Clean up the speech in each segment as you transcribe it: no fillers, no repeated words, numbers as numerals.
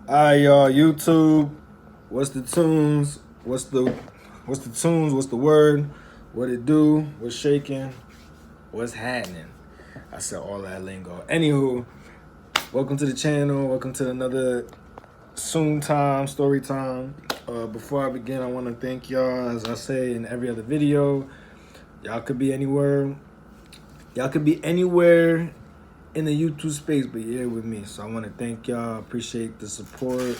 Alright, y'all, YouTube. What's the tunes? What's the tunes? What's the word? What it do? What's shaking? What's happening? I said all that lingo. Anywho, welcome to the channel. Welcome to another soon time story time. Before I begin, I want to thank y'all. As I say in every other video, y'all could be anywhere. Y'all could be anywhere in the YouTube space, but you're here with me. So I want to thank y'all. Appreciate the support.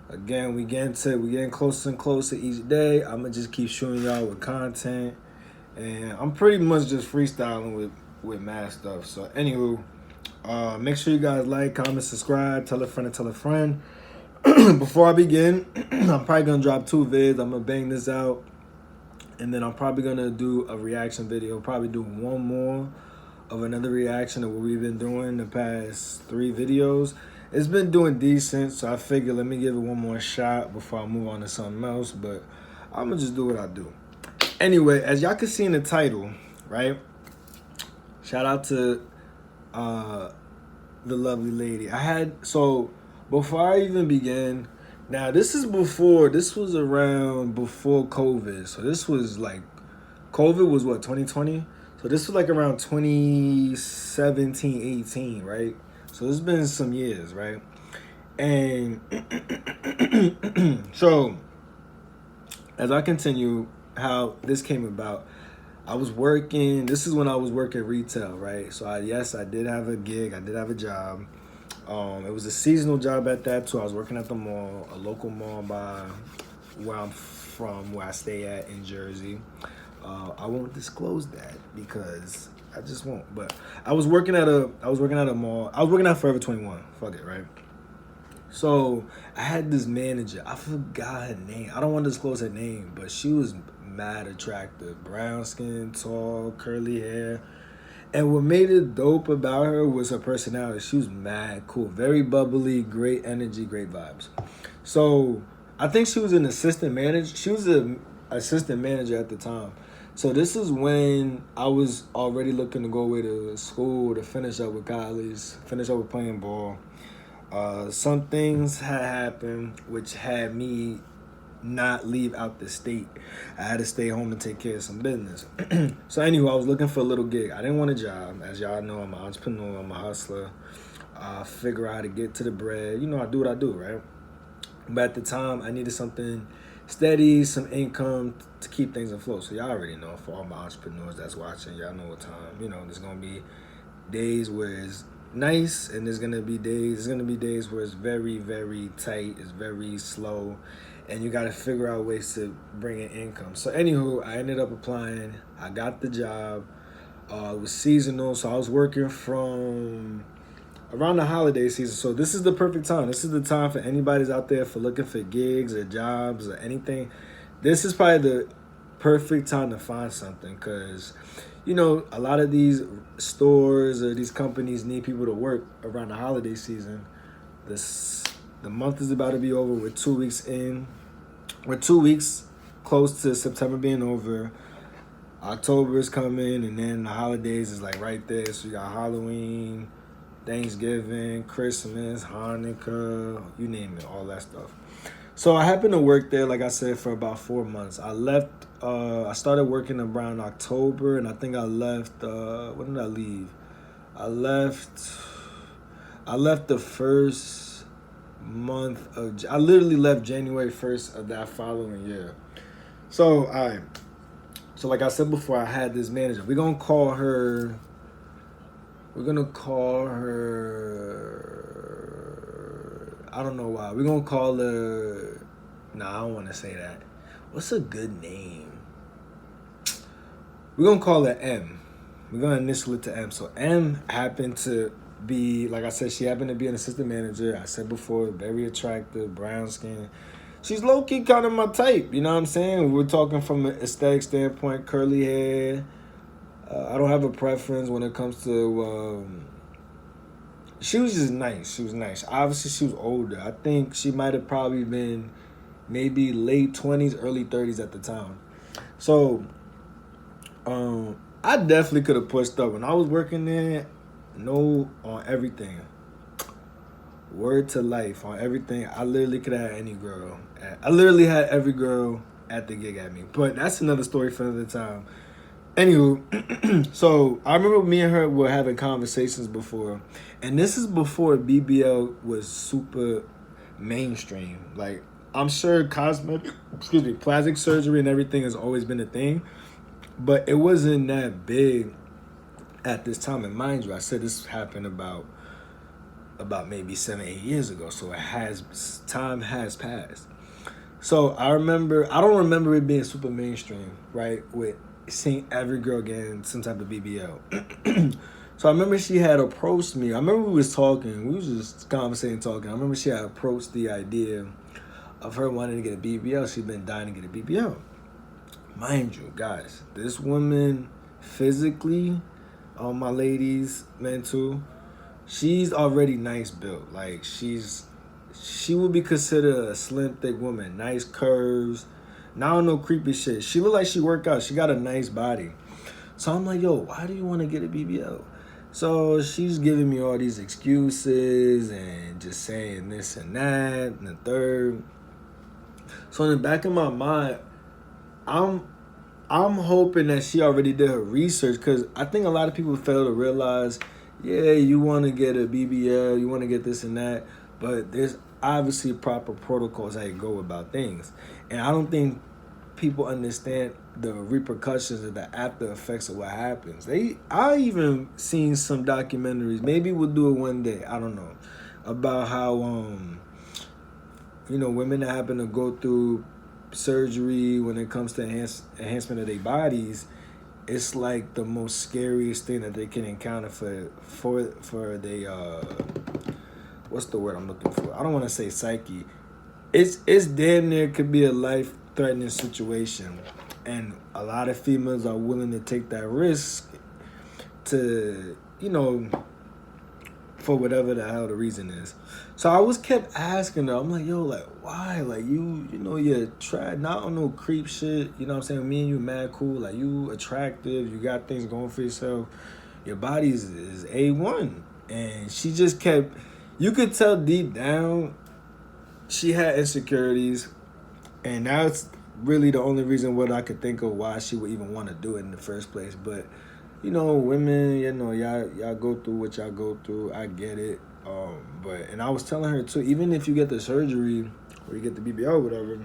Again, we getting closer and closer each day. I'ma just keep showing y'all with content, and I'm pretty much just freestyling with mad stuff. So, anywho, make sure you guys like, comment, subscribe, tell a friend, and tell a friend. Before I begin, I'm probably gonna drop 2 vids. I'm gonna bang this out, and then I'm probably gonna do a reaction video. Probably do one more of another reaction of what we've been doing the past 3 videos. It's been doing decent, so I figured let me give it one more shot before I move on to something else, but I'm gonna just do what I do. Anyway, as y'all can see in the title, right? Shout out to the lovely lady. Before I even began, now this was around before COVID. So this was like, COVID was what, 2020? So this was like around 2017, 18, right? So it's been some years, right? And so as I continue how this came about, I was working, this is when I was working retail, right? So I did have a gig, I did have a job. It was a seasonal job at that too. I was working at the mall, a local mall by where I'm from, where I stay at in Jersey. I won't disclose that because I just won't. But I was working at a mall. I was working at Forever 21. Fuck it, right? So I had this manager. I forgot her name. I don't want to disclose her name, but she was mad attractive. Brown skin, tall, curly hair. And what made it dope about her was her personality. She was mad cool, very bubbly, great energy, great vibes. So I think she was an assistant manager. She was an assistant manager at the time. So this is when I was already looking to go away to school to finish up with college, finish up with playing ball. Some things had happened which had me not leave out the state. I had to stay home and take care of some business. So anyway, I was looking for a little gig. I didn't want a job. As y'all know, I'm an entrepreneur, I'm a hustler. Figure out how to get to the bread. You know, I do what I do, right? But at the time, I needed something steady, some income to keep things afloat. So y'all already know, for all my entrepreneurs that's watching, y'all know what time. You know, there's gonna be days where it's nice, and there's gonna be days where it's very, very tight, it's very slow, and you gotta figure out ways to bring in income. So anywho, I ended up applying. I got the job. It was seasonal, so I was working from around the holiday season. So this is the perfect time. This is the time for anybody's out there for looking for gigs or jobs or anything. This is probably the perfect time to find something, because you know, a lot of these stores or these companies need people to work around the holiday season. The month is about to be over. We're 2 weeks in. We're 2 weeks close to September being over. October is coming, and then the holidays is like right there. So you got Halloween, Thanksgiving, Christmas, Hanukkah, you name it, all that stuff. So I happened to work there, like I said, for about 4 months. I started working around October, and I think I left, when did I leave? I left the first month of, I literally left January 1st of that following year. So, all right. So like I said before, I had this manager. We're gonna call her, I don't know why. We're gonna call her, nah, I don't wanna say that. What's a good name? We're gonna call her M. We're gonna initial it to M. So M happened to be, like I said, she happened to be an assistant manager. I said before, very attractive, brown skin. She's low-key kind of my type, you know what I'm saying? We're talking from an aesthetic standpoint, curly hair. I don't have a preference when it comes to, she was just nice. She was nice. Obviously, she was older. I think she might have probably been maybe late 20s, early 30s at the time. So, I definitely could have pushed up. When I was working there, no on everything. word to life on everything. I literally could have had any girl. I literally had every girl at the gig at me. But that's another story for another time. Anywho, so I remember me and her were having conversations before, and this is before BBL was super mainstream. Like, I'm sure plastic surgery and everything has always been a thing, but it wasn't that big at this time. And mind you, I said this happened about maybe 7, 8 years ago. So time has passed. So I don't remember it being super mainstream, right? With seeing every girl getting some type of BBL. So I remember she had approached me. I remember we was talking. We was just conversating, talking. I remember she had approached the idea of her wanting to get a BBL. She'd been dying to get a BBL. Mind you, guys, this woman physically, all my ladies, men too, she's already nice built. Like, she would be considered a slim, thick woman. Nice curves. Not no creepy shit. She look like she work out. She got a nice body. So I'm like, yo, why do you want to get a BBL? So she's giving me all these excuses and just saying this and that and the third. So in the back of my mind, I'm hoping that she already did her research, because I think a lot of people fail to realize, yeah, you want to get a BBL, you want to get this and that, but there's obviously proper protocols how you go about things. And I don't think people understand the repercussions of the after effects of what happens. I even seen some documentaries, maybe we'll do it one day, I don't know, about how women that happen to go through surgery when it comes to enhancement of their bodies, it's like the most scariest thing that they can encounter for they what's the word I'm looking for? I don't want to say psyche. It's damn near could be a life threatening situation, and a lot of females are willing to take that risk to for whatever the hell the reason is. So I was kept asking her, I'm like, yo, like, why? Like, you're not on no creep shit. You know what I'm saying? Me and you mad cool. Like, you attractive. You got things going for yourself. Your body is A1. And she just kept, you could tell deep down, she had insecurities. And that's really the only reason what I could think of why she would even want to do it in the first place. But, women, y'all go through what y'all go through. I get it. And I was telling her too, even if you get the surgery or you get the BBL, whatever,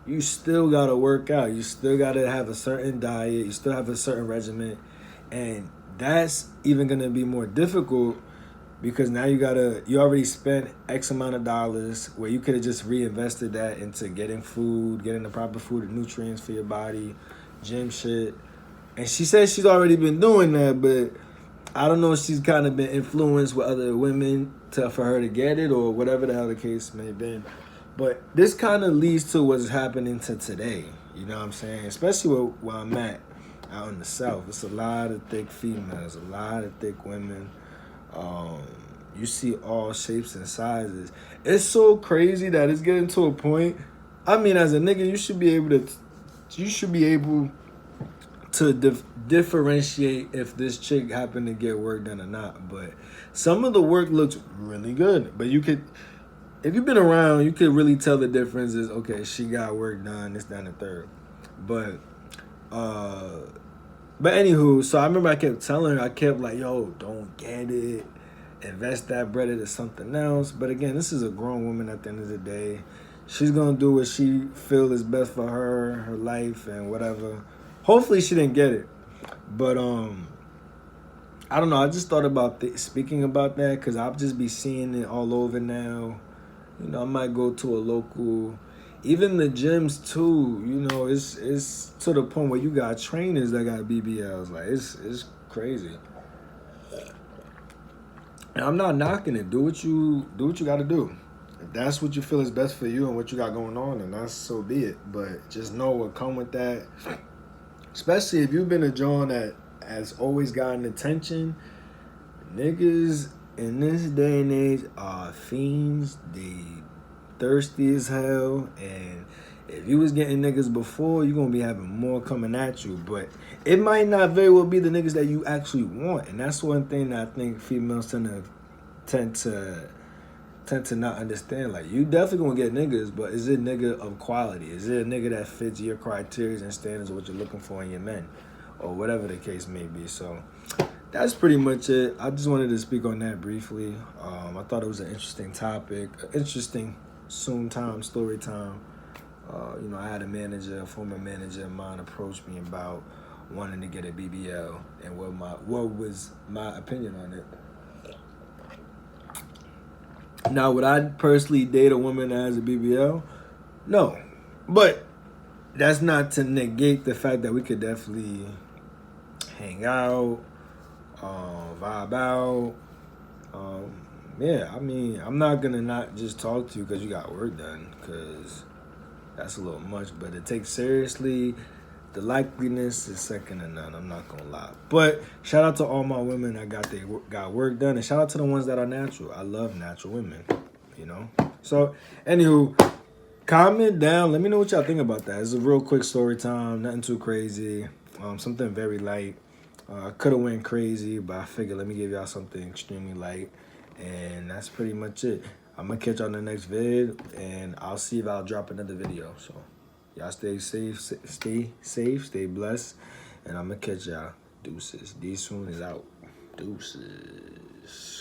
you still gotta work out. You still gotta have a certain diet. You still have a certain regimen, and that's even gonna be more difficult because now you already spent X amount of dollars where you could have just reinvested that into getting food, getting the proper food and nutrients for your body, gym shit. And she says she's already been doing that, but I don't know if she's kind of been influenced with other women for her to get it or whatever the hell the case may have been. But this kind of leads to what's happening to today. You know what I'm saying? Especially where I'm at out in the South. It's a lot of thick females, a lot of thick women. You see all shapes and sizes. It's so crazy that it's getting to a point. I mean, as a nigga, you should be able to differentiate if this chick happened to get work done or not. But some of the work looks really good. But if you've been around, you could really tell the difference is, okay, she got work done, this, that, and the third. But anywho, so I remember I kept telling her, I kept like, yo, don't get it. Invest that bread into something else. But again, this is a grown woman at the end of the day. She's going to do what she feel is best for her life, and whatever. Hopefully she didn't get it. But I don't know. I just thought about speaking about that because I'll just be seeing it all over now. I might go to a local, even the gyms too. It's to the point where you got trainers that got BBLs. Like, it's crazy. And I'm not knocking it. Do what you got to do. If that's what you feel is best for you and what you got going on, then that's so be it. But just know what come with that. Especially if you've been a John that has always gotten attention. Niggas in this day and age are fiends. They thirsty as hell. And if you was getting niggas before, you're going to be having more coming at you. But it might not very well be the niggas that you actually want. And that's one thing that I think females tend to tend to not understand. Like, you definitely gonna get niggas, but is it nigga of quality? Is it a nigga that fits your criteria and standards of what you're looking for in your men, or whatever the case may be? So that's pretty much it. I just wanted to speak on that briefly. I thought it was an interesting topic, interesting story time. I had a former manager of mine, approach me about wanting to get a BBL and what was my opinion on it. Now, would I personally date a woman that has a BBL? No, but that's not to negate the fact that we could definitely hang out, vibe out. Yeah, I mean, I'm not gonna not just talk to you because you got work done, because that's a little much. But to take seriously, the likeliness is second to none. I'm not gonna lie. But shout out to all my women that got work done, and shout out to the ones that are natural. I love natural women, you know. So, anywho, comment down. Let me know what y'all think about that. It's a real quick story time. Nothing too crazy. Something very light. I could have went crazy, but I figured let me give y'all something extremely light, and that's pretty much it. I'm gonna catch y'all in the next vid, and I'll see if I'll drop another video. So y'all stay safe, stay blessed, and I'm gonna catch y'all. Deuces. D Soon is out. Deuces.